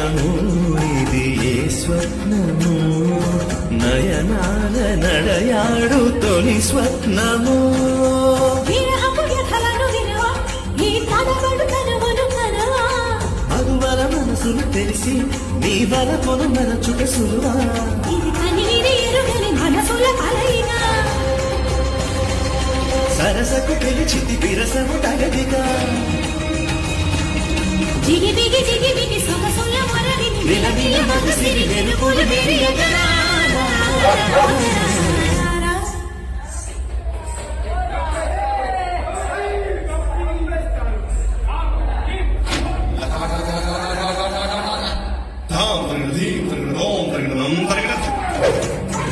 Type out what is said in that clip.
స్వప్నము ఇది ఏ స్వప్నము నయనాల నడయాడు తొలి స్వప్నము మధువర మనసులు తెలిసి నీ వల కొను మరచుట సులువా సరసకు తెలిచితి విరసము తగదిగా జిగి బిగి సొగసుల మొరలిని విలవిల మగసిరి వెలుగులు వెరియగరా